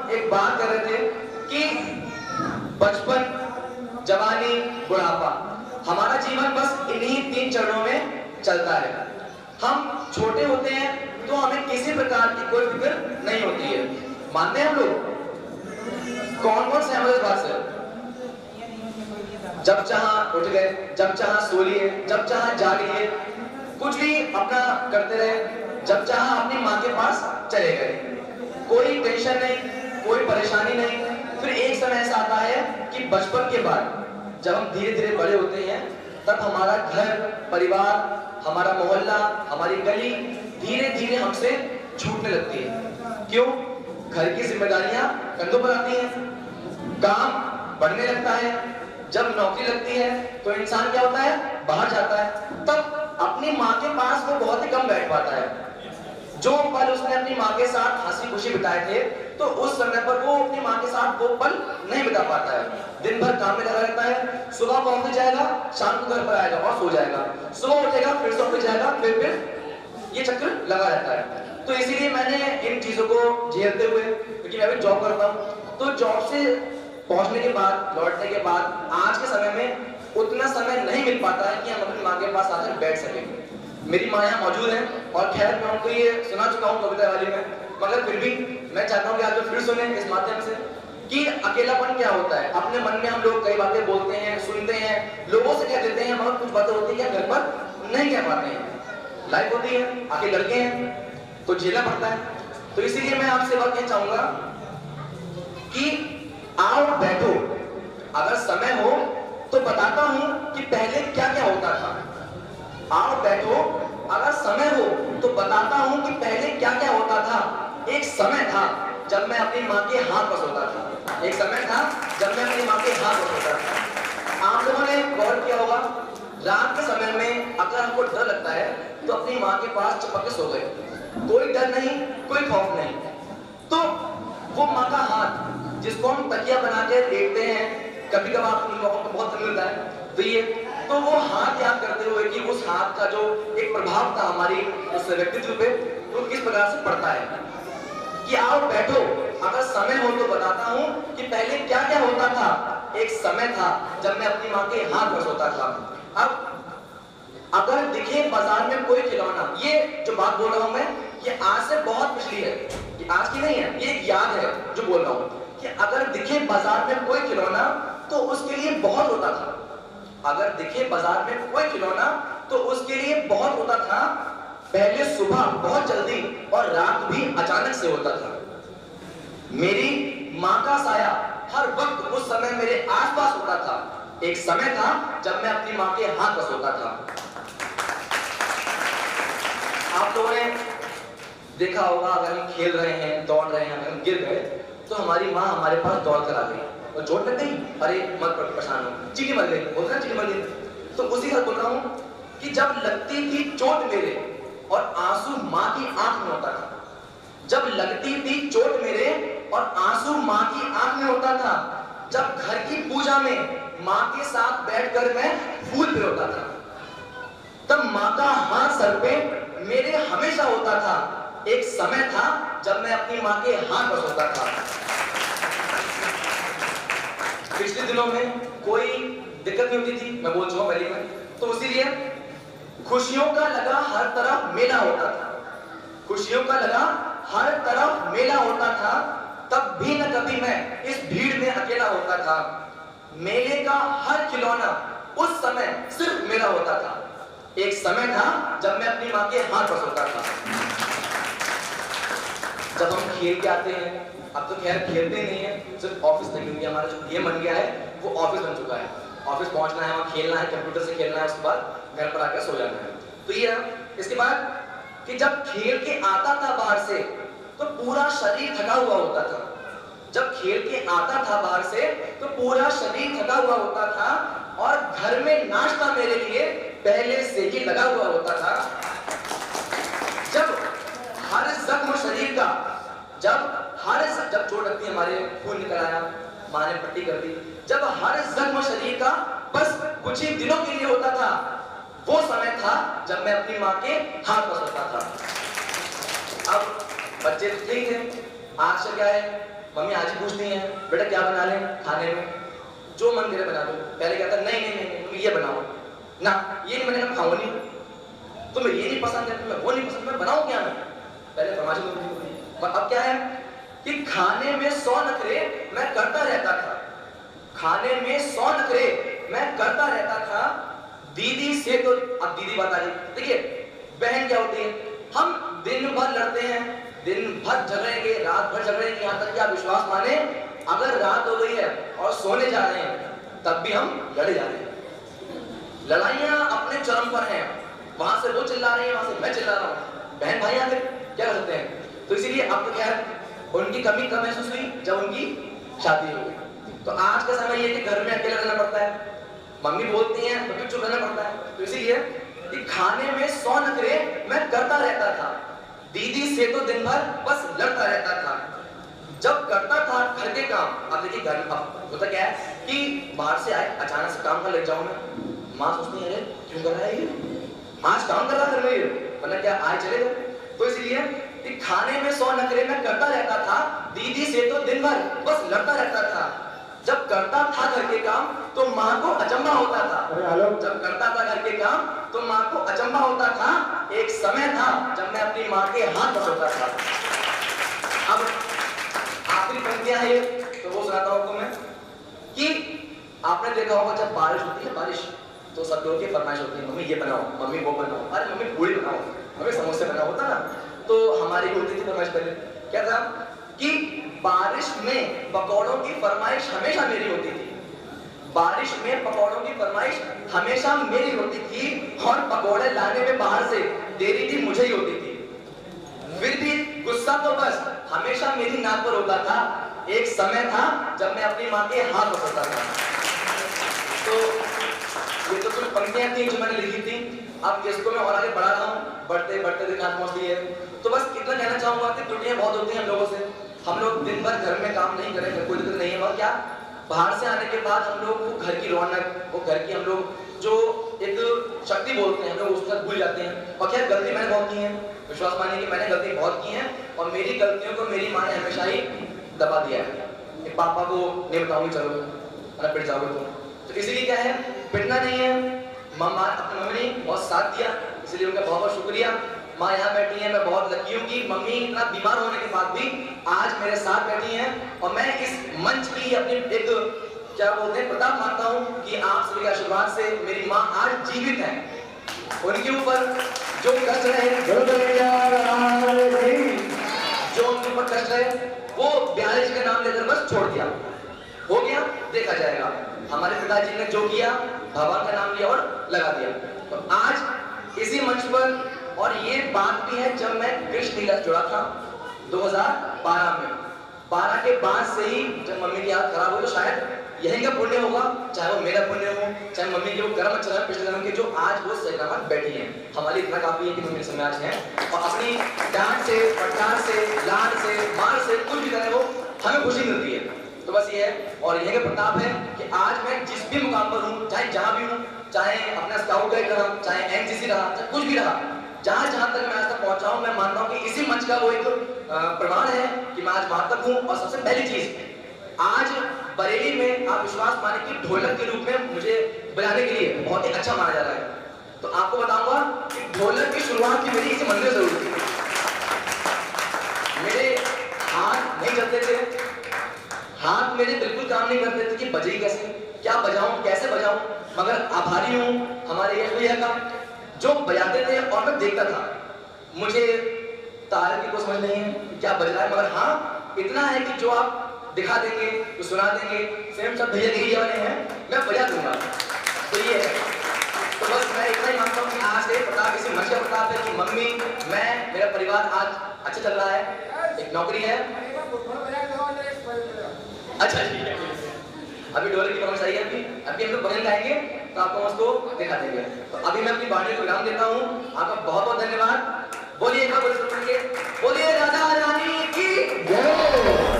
हम एक बात कर रहे थे कि बचपन, जवानी, बुढ़ापा, हमारा जीवन बस इन्हीं 3 चरणों में चलता है। हम छोटे होते हैं तो हमें किसी प्रकार की कोई फिक्र नहीं होती है। मानते हैं हम लोग? कौन से हमारे बात से? जब चाह उठ गए, जब चाह सो लिए, जब चाह जाग लिए, कुछ भी अपना करते रहे, जब चाह अपनी माँ के पास चले गए, कोई टेंशन नहीं, कोई परेशानी नहीं। फिर एक समय ऐसा आता है कि बचपन के बाद जब हम धीरे धीरे बड़े होते हैं तब हमारा घर परिवार, हमारा मोहल्ला, हमारी गली धीरे धीरे हमसे छूटने लगती है। क्यों? घर की जिम्मेदारियां कंधों पर आती हैं, काम बढ़ने लगता है। जब नौकरी लगती है तो इंसान क्या होता है? बाहर जाता है। तब अपनी माँ के पास वो बहुत ही कम बैठ पाता है। जो पल उसने अपनी माँ के साथ हंसी खुशी बिताए थे तो उस समय पर वो अपनी माँ के साथ वो पल नहीं बिता पाता है। दिन भर काम में लगा रहता है, सुबह को ऑफिस जाएगा, शाम को घर पर आएगा और सो जाएगा, सुबह उठेगा फिर से ऑफिस जाएगा, फिर ये चक्र लगा रहता है। तो इसीलिए मैंने इन चीजों को झेलते हुए, क्योंकि मैं भी जॉब करता हूँ, तो जॉब से पहुंचने के बाद, लौटने के बाद आज के समय में उतना समय नहीं मिल पाता है कि हम अपनी माँ के पास आकर बैठ सकें। मेरी माँ यहाँ मौजूद है और खैर मैं उनको ये सुना चुका हूँ कविता वाली में, मगर फिर भी मैं चाहता हूँ कि आप फिर सुने इस माध्यम से कि अकेलापन क्या होता है। अपने मन में हम लोग कई बातें बोलते हैं, सुनते हैं, लोगों से कह देते हैं, मगर कुछ बातें होती हैं घर पर नहीं कह पाते हैं। लाइफ होती है, आखिर लड़के हैं तो झेलना पड़ता है। तो इसीलिए मैं आपसे बात कहना चाहूंगा कि आओ बैठो, अगर समय हो तो बताता हूं कि पहले क्या क्या होता था। आओ बैठो, अगर समय हो तो बताता हूं कि पहले क्या क्या होता था। एक समय था जब मैं अपनी माँ के हाथ पर सोता था। एक समय था जब मैं अपनी माँ के हाथ पर सोता था। आप लोगों ने गौर किया होगा, रात के समय में अगर हमको डर लगता है तो अपनी माँ के पास चिपक के सो गए, कोई डर नहीं, कोई खौफ नहीं। तो वो माँ का हाथ जिसको हम तकिया बना के लेटते हैं, कभी कभार आप लोगों को बहुत मिलता है, तो ये तो वो हाथ याद करते हुए कि उस हाथ का जो एक प्रभाव था हमारी उस व्यक्तित्व पे, वो किस प्रकार से पड़ता है। कि आओ बैठो, अगर समय हो तो बताता हूं कि पहले क्या क्या होता था। एक समय था जब मैं अपनी माँ के हाथ पर सोता था। अब अगर दिखे बाजार में कोई खिलौना, ये जो बात बोल रहा हूं मैं, ये आज से बहुत पिछली है, ये आज की नहीं है, ये एक याद है जो बोल रहा हूं कि अगर दिखे बाजार में कोई खिलौना तो उसके लिए बहुत होता था। अगर दिखे बाजार में कोई खिलौना तो उसके लिए बहुत होता था। पहले सुबह बहुत जल्दी और रात भी अचानक से होता था। मेरी माँ का साया हर वक्त उस समय मेरे आसपास होता था। एक समय था जब मैं अपनी माँ के हाथ पर सोता था। आप लोगों ने देखा होगा, अगर हम खेल रहे हैं, दौड़ रहे हैं, अगर हम गिर गए तो हमारी माँ हमारे पास दौड़ कर आ गई और चोट लग गई, अरे मत परेशान हो, चीटी मर गई, बोलते हैं चीटी मर गई। तो उसी का बोल रहा हूं कि जब लगती थी चोट मेरे और आंसू माँ की आंख में होता था, जब लगती थी चोट मेरे और आंसू माँ की आंख में होता था, जब घर की पूजा में माँ के साथ बैठकर मैं फूल पिरोता था, तब माँ का हाथ सर पे मेरे हमेशा होता था। एक समय था जब मैं अपनी माँ के हाथ पर सोता था। पिछले दिनों में कोई दिक्कत नहीं होती थी, मैं बोल चुका पहले में, तो इसीलिए खुशियों का लगा हर तरफ मेला होता था। खुशियों का लगा हर तरफ मेला होता था। तब भी न कभी मैं इस भीड़ में अकेला होता था। मेले का हर खिलौना उस समय सिर्फ मेरा होता था। एक समय था जब मैं अपनी माँ के हाथ पर सोता था। जब हम खेल के आते हैं, अब तो खैर खेलते नहीं है, सिर्फ ऑफिस तक, क्योंकि हमारा जो गेम बन गया है वो ऑफिस बन चुका है। ऑफिस पहुंचना है, वहाँ खेलना है, कंप्यूटर से खेलना है, उसके बाद घर पर आकर सो जाना है। तो ये इसके बाद कि जब खेल के आता था बाहर से तो पूरा शरीर थका हुआ होता था। जब खेल के आता था बाहर से तो पूरा शरीर थका हुआ होता था और घर में नाश्ता मेरे लिए पहले से ही लगा हुआ होता था। जब हर जख्म शरीर का, जब चोट लगती हमारे, खून निकल आया, माँ ने पट्टी कर दी, जब हर जख्म शरीर का बस कुछ ही दिनों के लिए होता था, वो समय था जब मैं अपनी माँ के हाथ पर सोता था। अब बच्चे तो ठीक है, आज से क्या है, मम्मी आज ही पूछती हैं बेटा क्या बना लें खाने में, जो मन करे बना दो। पहले कहता नहीं नहीं नहीं तुम ये बनाओ ना, ये नहीं बनेगा खाओ नहीं, तुम्हें ये नहीं पसंद है, तुम्हें वो नहीं पसंद, मैं बनाऊं क्या मैं, पहले फरमाइश होती। पर अब क्या है कि खाने में 100 नखरे मैं करता रहता था, खाने में 100 नखरे मैं करता रहता था दीदी से। तो अब दीदी बात आ रही, देखिए बहन क्या होती है, हम दिन भर लड़ते हैं, दिन भर झगड़ेंगे, रात भर झगड़ेंगे, यहाँ तक कि आप विश्वास माने अगर रात हो गई है और सोने जा रहे हैं तब भी हम लड़े जा रहे हैं। लड़ाइयां अपने चरम पर हैं, वहां से वो चिल्ला रही है, वहां से मैं चिल्ला रहा हूं, बहन भाई आखिर क्या कर सकते हैं। तो इसीलिए अब तो खैर उनकी कमी कब महसूस हुई, जब उनकी शादी हो गई। तो आज का समय ये कि घर में अकेला रहना पड़ता है, मम्मी बोलती हैं तो फिर चुप रहना पड़ता है। तो इसीलिए कि खाने में 100 नखरे मैं करता रहता था, दीदी से तो दिन भर बस लड़ता रहता था। जब करता था घर के काम, अब देखिए घर अब होता क्या है कि बाहर से आए अचानक से काम कर लग जाऊं मैं, माँ सोचती है अरे क्यों कर रहा है ये, आज काम कर रहा घर में ये, मतलब क्या आए चले गए। तो इसलिए कि खाने में 100 नखरे मैं करता रहता था, दीदी से तो दिन भर बस लड़ता रहता था। जब करता था घर के काम तो माँ को अचंभा होता था, जब करता था घर के काम तो माँ को अचंभा होता था। एक समय था जब मैं अपनी माँ के हाथ पकड़ता था। अब आखिरी पंक्तियां है तो वो सुनाता हूं आपको मैं कि आपने देखा होगा जब बारिश होती है, बारिश तो सब लोगों की फरमाइश होती है मम्मी ये बनाओ, मम्मी वो बनाओ, अरे मम्मी पूरी बनाओ, मम्मी समोसे बनाओ, होता ना। तो हमारी होती थी फरमाइश पहले क्या था कि बारिश में पकौड़ों की फरमाइश हमेशा मेरी होती थी, बारिश में पकौड़ों की फरमाइश हमेशा मेरी होती थी और पकौड़े लाने में बाहर से देरी भी मुझे ही होती थी। फिर भी गुस्सा तो बस हमेशा मेरी नाक पर होता था। एक समय था जब मैं अपनी माँ के हाथ पकड़ता था। तो ये तो कुछ पंक्तियां थी जो मैंने लिखी थी, अब इसको मैं और आगे बढ़ा रहा हूँ, बढ़ते बढ़ते दिन हाथ पहुँचती है। तो बस इतना कहना चाहूंगा कि त्रुटियां बहुत होती हैं हम लोगों से, हम लोग दिन भर घर में काम नहीं करें, कोई दिक्कत नहीं है, और क्या बाहर से आने के बाद हम लोग वो घर की रौनक, वो घर की हम लोग जो एक शक्ति बोलते हैं हम लोग उसको भूल जाते हैं। और खैर गलती मैंने बहुत की है, विश्वास मानिए कि मैंने गलती बहुत की है और मेरी गलतियों को मेरी माँ ने हमेशा ही दबा दिया है कि पापा को नहीं बताऊंगी चलो ना पिट जाओगे तुम। तो इसीलिए क्या है पिटना नहीं है, मम्मा अपनी मम्मी ने बहुत साथ दिया, इसलिए उनका बहुत बहुत शुक्रिया। माँ यहाँ बैठी है, मैं बहुत लकी हूँ कि मम्मी इतना बीमार होने के बाद भी आज मेरे साथ बैठी हैं और मैं इस मंच की अपनी एक क्या बोलते हैं प्रताप मानता हूँ कि आप सभी के आशीर्वाद से मेरी माँ आज जीवित है। उनके ऊपर जो कष्ट रहे, जो उनके ऊपर कष्ट रहे वो बिहारी जी का नाम लेकर बस छोड़ दिया, हो गया देखा जाएगा। हमारे पिताजी ने जो किया भगवान का नाम लिया और लगा दिया। तो आज इसी मंच पर, और ये बात भी है जब मैं कृष्ण लीला जुड़ा था 2012 में, 12 के बाद से ही जब मम्मी की हालत खराब हुई तो शायद यही का पुण्य होगा, चाहे वो मेरा पुण्य हो, चाहे मम्मी के वो कर्म अच्छा है पिछले जन्म के, जो आज वो सलामत बैठी हैं। हमारी इतना काफी है कि मम्मी समय आज हैं और अपनी डांट से, फटकार से, लाड से, मार से कुछ भी करे वो हमें खुशी मिलती है। तो बस ये है और यही का प्रताप है कि आज मैं जिस भी मुकाम पर हूँ, चाहे जहाँ भी हूँ, चाहे अपना स्काउट गाइड रहा, चाहे एनसीसी रहा, चाहे कुछ भी रहा, जहाँ जहाँ तक मैं आज तक पहुँचा हूँ, मैं मानता हूँ कि इसी मंच का वो एक प्रमाण है कि मैं आज वहाँ तक हूँ। और सबसे पहली चीज आज बरेली में आप विश्वास माने कि ढोलक के रूप में मुझे बजाने के लिए बहुत ही अच्छा माना जा रहा है। तो आपको बताऊंगा कि ढोलक की शुरुआत की मेरी इसी मंदिर से हुई थी। मेरे हाथ नहीं चलते थे, हाथ मेरे बिल्कुल काम नहीं करते थे कि बजे कैसे, क्या बजाऊं, कैसे बजाऊं, मगर आभारी हूं हमारे यश भैया का जो बजाते थे और मैं देखता था। मुझे तार की कोई समझ नहीं है क्या बज रहा है, मगर हाँ इतना है कि जो आप दिखा देंगे तो सुना देंगे, सेम सब भैया यही वाले हैं, मैं बजा दूंगा। तो ये है, तो बस मैं इतना ही मानता हूँ कि आज से प्रताप इसी मंच का प्रताप है कि मम्मी, मैं, मेरा परिवार आज अच्छा चल रहा है, एक नौकरी है। अच्छा ठीक है, अभी ढोलक की परमिश आई है, अभी हम लोग बगल गाएंगे तो आपको उसको दिखा देंगे। तो अभी मैं अपनी वाणी को विराम देता हूँ, आपका बहुत बहुत धन्यवाद। बोलिए बोलिए राधा रानी की जय।